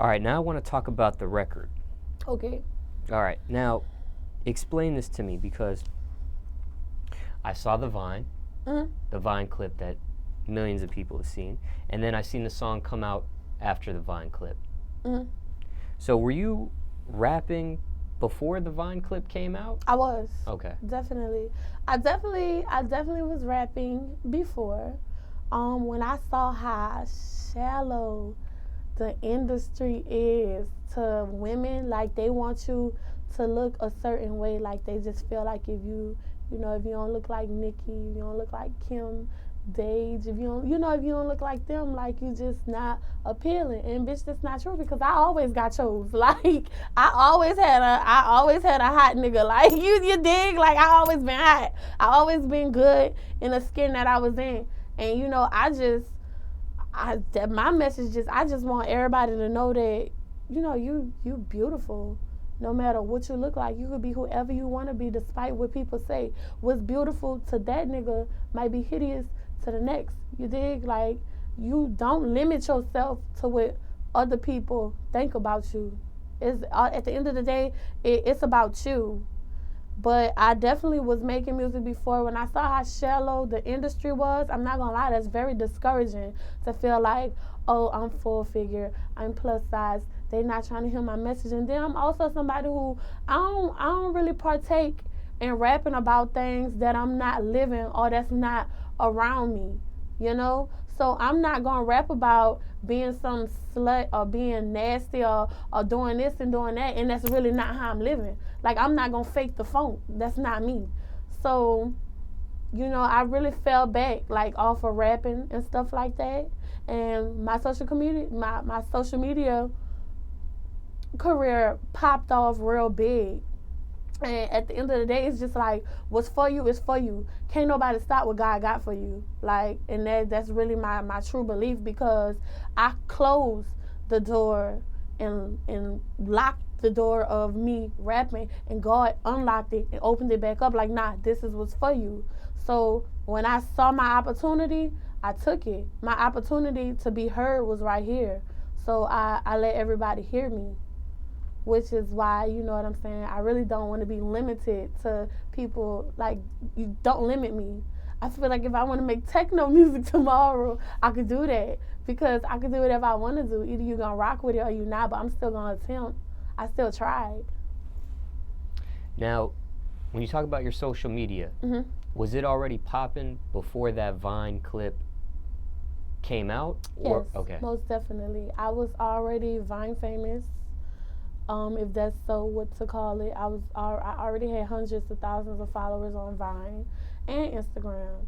All right, now I want to talk about the record. Okay. All right, now explain this to me because I saw the Vine, the Vine clip that millions of people have seen, and then I seen the song come out after the Vine clip. So were you rapping before the Vine clip came out? I was. Okay. Definitely. I definitely was rapping before. When I saw how shallow the industry is to women, like they want you to look a certain way, like they just feel like if you don't look like Nicki, if you don't look like Kim Dage, if you don't look like them, like you just not appealing. And bitch, that's not true because I always got chose. Like I always had a hot nigga. Like you dig? Like I always been hot. I always been good in the skin that I was in. And my message I just want everybody to know that you beautiful. No matter what you look like, you could be whoever you want to be, despite what people say. What's beautiful to that nigga might be hideous to the next. You dig? Like, you don't limit yourself to what other people think about you. At the end of the day, it's about you. But I definitely was making music before. When I saw how shallow the industry was, I'm not gonna lie, that's very discouraging to feel like, oh, I'm full figure, I'm plus size, they not trying to hear my message. And then I'm also somebody who I don't really partake in rapping about things that I'm not living or that's not around me, So I'm not gonna rap about being some slut or being nasty or doing this and doing that, and that's really not how I'm living. Like, I'm not gonna fake the funk. That's not me. So, I really fell back, like, off of rapping and stuff like that. And my social media career popped off real big. And at the end of the day, it's just like, what's for you is for you. Can't nobody stop what God got for you. Like, and that's really my true belief, because I closed the door and locked the door of me rapping, and God unlocked it and opened it back up like, nah, this is what's for you. So when I saw my opportunity, I took it. My opportunity to be heard was right here. So I let everybody hear me. Which is why, you know what I'm saying, I really don't want to be limited to people. Like, you don't limit me. I feel like if I want to make techno music tomorrow, I could do that, because I could do whatever I want to do. Either you're going to rock with it or you're not, but I'm still going to attempt. I still tried. Now, when you talk about your social media, was it already popping before that Vine clip came out? Yes, okay. Most definitely. I was already Vine famous. If that's so what to call it. I already had hundreds of thousands of followers on Vine and Instagram.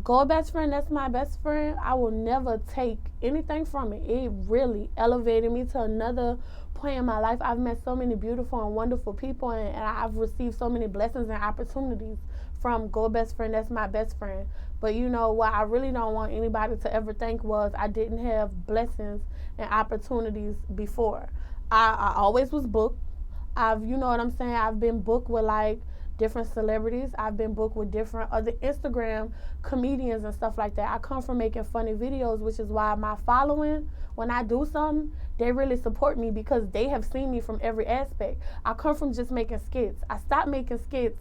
Go Best Friend, that's my best friend. I will never take anything from it. It really elevated me to another point in my life. I've met so many beautiful and wonderful people, and I've received so many blessings and opportunities from Go Best Friend, that's my best friend. But what I really don't want anybody to ever think was I didn't have blessings and opportunities before. I always was booked. I've been booked with like different celebrities. I've been booked with different other Instagram comedians and stuff like that. I come from making funny videos, which is why my following, when I do something, they really support me because they have seen me from every aspect. I come from just making skits. I stopped making skits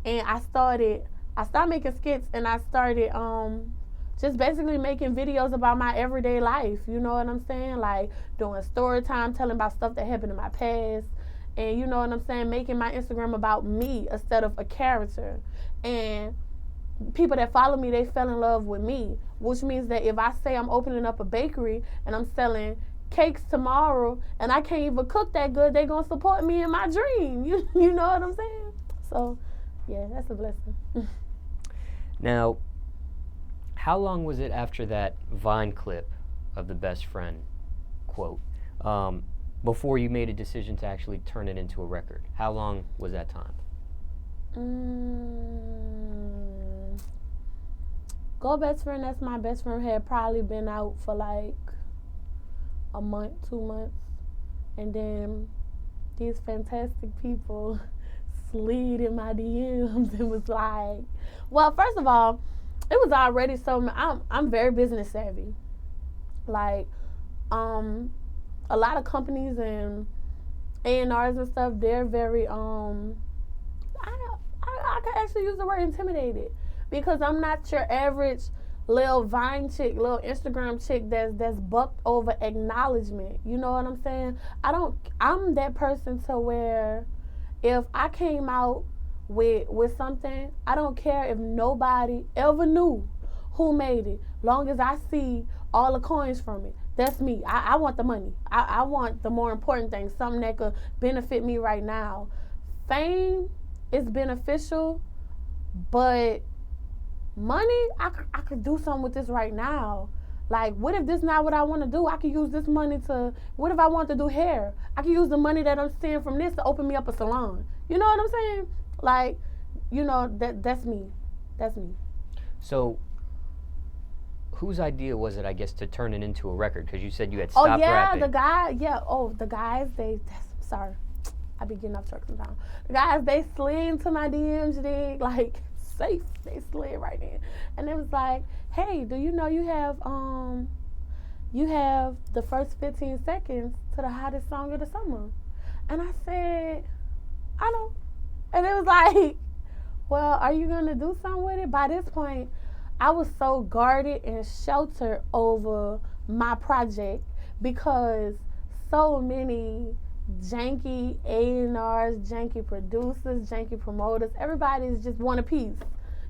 and I started just basically making videos about my everyday life. You know what I'm saying? Like doing story time, telling about stuff that happened in my past. And you know what I'm saying? Making my Instagram about me instead of a character. And people that follow me, they fell in love with me. Which means that if I say I'm opening up a bakery and I'm selling cakes tomorrow and I can't even cook that good, they gonna support me in my dream. You know what I'm saying? So, yeah, that's a blessing. Now, how long was it after that Vine clip of the best friend quote before you made a decision to actually turn it into a record? How long was that time? Go Best Friend, that's my best friend, had probably been out for like a month, 2 months. And then these fantastic people slid in my DMs and was like, well, first of all, it was already so, I'm very business savvy. Like, a lot of companies and A&Rs and stuff, they're very I could actually use the word intimidated, because I'm not your average little Vine chick, little Instagram chick that's bucked over acknowledgement. You know what I'm saying? I'm that person to where if I came out with something, I don't care if nobody ever knew who made it, long as I see all the coins from it. That's me. I want the money. I want the more important thing, something that could benefit me right now. Fame is beneficial, but money, I could do something with this right now. Like, what if this not what I want to do? I could use this money to, what if I want to do hair? I could use the money that I'm seeing from this to open me up a salon. You know what I'm saying? Like, you know, that's me. That's me. So, whose idea was it, I guess, to turn it into a record? Because you said you had stopped rapping. The guys, sorry. I be getting off track sometimes. The guys, they slid into my DMs, like, safe. They slid right in. And it was like, hey, do you know you have the first 15 seconds to the hottest song of the summer? And I said, I know. And it was like, well, are you going to do something with it? By this point, I was so guarded and sheltered over my project because so many janky A&Rs, janky producers, janky promoters, everybody's just want a piece.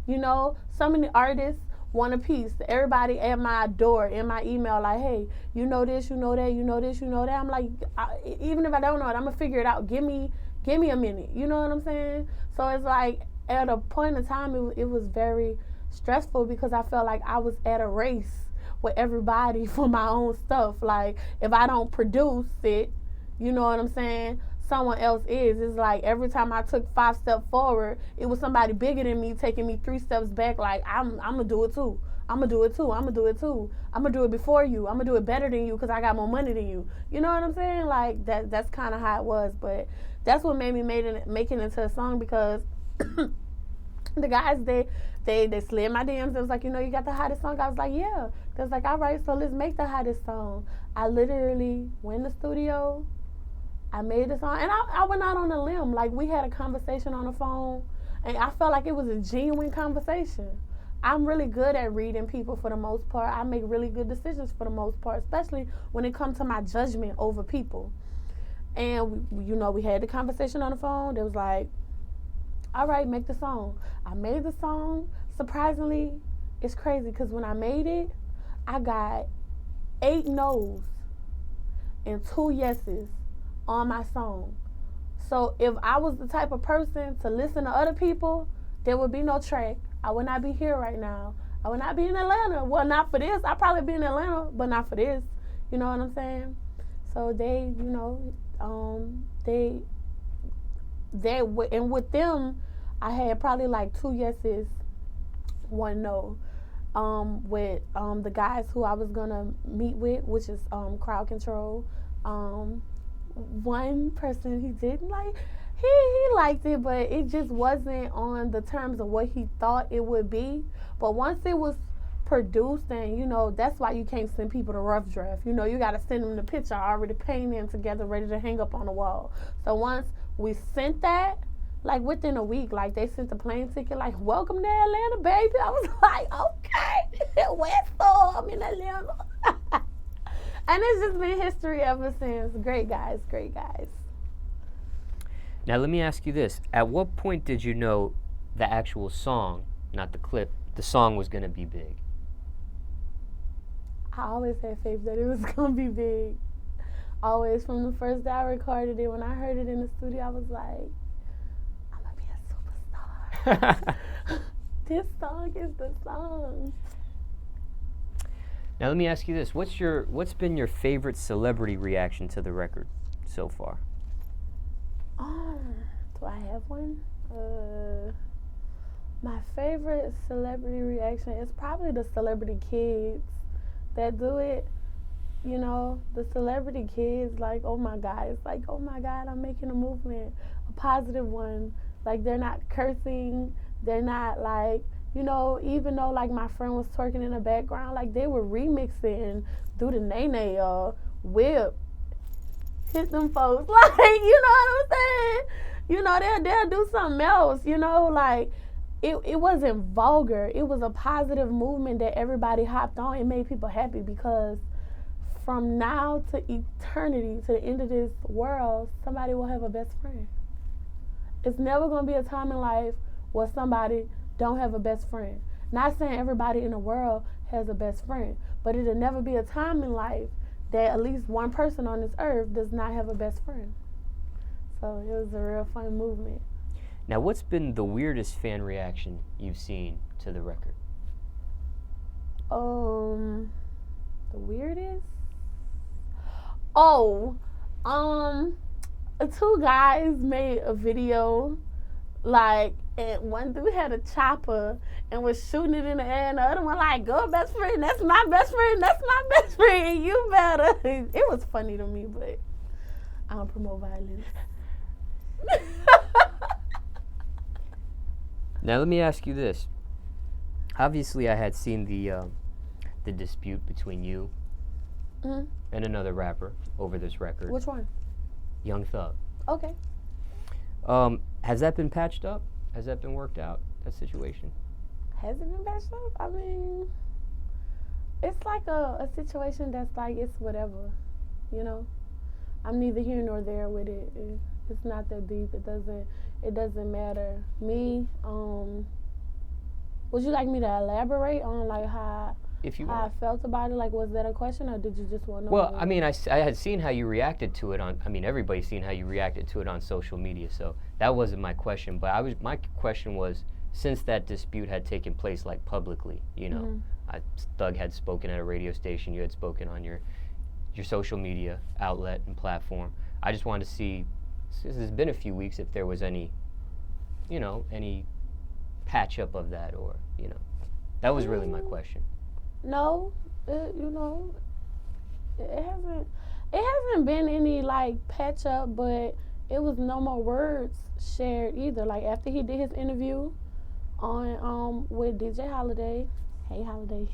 You know, so many artists want a piece. Everybody at my door, in my email, like, hey, you know this, you know that, you know this, you know that. I'm like, even if I don't know it, I'm going to figure it out. Give me a minute. You know what I'm saying? So it's like, at a point in time, it was very stressful because I felt like I was at a race with everybody for my own stuff. Like, if I don't produce it, you know what I'm saying, someone else is. It's like every time I took 5 steps forward, it was somebody bigger than me taking me 3 steps back. Like, I'm going to do it too. I'm going to do it too. I'm going to do it too. I'm going to do it before you. I'm going to do it better than you because I got more money than you. You know what I'm saying? Like, that's kind of how it was. But that's what made me make it into a song, because the guys, they slid my DMs. It was like, you know, you got the hottest song? I was like, yeah. They was like, all right, so let's make the hottest song. I literally went in the studio. I made the song, and I went out on a limb. Like, we had a conversation on the phone, and I felt like it was a genuine conversation. I'm really good at reading people for the most part. I make really good decisions for the most part, especially when it comes to my judgment over people. And, we had the conversation on the phone. It was like, all right, make the song. I made the song. Surprisingly, it's crazy because when I made it, I got 8 no's and 2 yeses on my song. So if I was the type of person to listen to other people, there would be no track. I would not be here right now. I would not be in Atlanta. Well, not for this. I'd probably be in Atlanta, but not for this. You know what I'm saying? So they, and with them, I had probably like 2 yeses, 1 no. With the guys who I was gonna meet with, which is Crowd Control. One person, he didn't like, he liked it, but it just wasn't on the terms of what he thought it would be. But once it was produced, and that's why you can't send people the rough draft. You gotta send them the picture already painted together, ready to hang up on the wall. So once we sent that, like within a week, like they sent the plane ticket, like, welcome to Atlanta, baby. I was like, okay, West I'm in Atlanta. And it's just been history ever since. Great guys. Now let me ask you this. At what point did you know the actual song, not the clip, the song was going to be big? I always had faith that it was going to be big. Always, from the first day I recorded it, when I heard it in the studio, I was like, I'm going to be a superstar. This song is the song. Now let me ask you this. What's been your favorite celebrity reaction to the record so far? Do I have one? My favorite celebrity reaction is probably the celebrity kids that do it. The celebrity kids, like, oh my God. It's like, oh my God, I'm making a movement, a positive one. Like, they're not cursing. They're not like, even though like my friend was twerking in the background, like they were remixing Do the Nay Nay Whip hit them folks. Like, you know what I'm saying? You know, they'll do something else, you know, like it wasn't vulgar. It was a positive movement that everybody hopped on. It made people happy because from now to eternity, to the end of this world, somebody will have a best friend. It's never going to be a time in life where somebody don't have a best friend. Not saying everybody in the world has a best friend, but it'll never be a time in life that at least one person on this earth does not have a best friend. So it was a real fun movement. Now, what's been the weirdest fan reaction you've seen to the record? The weirdest? Two guys made a video, like, and one dude had a chopper and was shooting it in the air, and the other one like, "Go, best friend, that's my best friend, that's my best friend, you better." It was funny to me, but I don't promote violence. Now, let me ask you this. Obviously, I had seen the dispute between you and another rapper over this record. Which one? Young Thug. Okay. Has that been patched up? Has that been worked out, that situation? Has it been patched up? I mean, it's like a situation that's like, it's whatever, you know? I'm neither here nor there with it. It's not that deep. It doesn't matter. Me, would you like me to elaborate on like how I felt about it? Like, was that a question, or did you just want to know? Well, I mean, I had seen how you reacted to it everybody's seen how you reacted to it on social media, so that wasn't my question. But my question was, since that dispute had taken place, like, publicly, you know, Thug had spoken at a radio station, you had spoken on your social media outlet and platform. I just wanted to see, since it's been a few weeks, if there was any patch up of that, or, you know, that was really my question. No, it hasn't been any like patch up, but it was no more words shared either. Like, after he did his interview on with DJ Holiday, hey Holiday,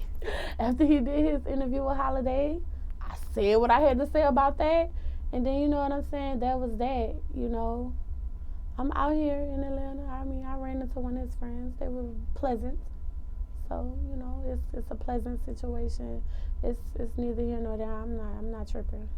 after he did his interview with Holiday, I said what I had to say about that, and then, you know what I'm saying, that was that, you know. I'm out here in Atlanta. I mean, I ran into one of his friends. They were pleasant. So, you know, it's a pleasant situation. It's neither here nor there. I'm not tripping.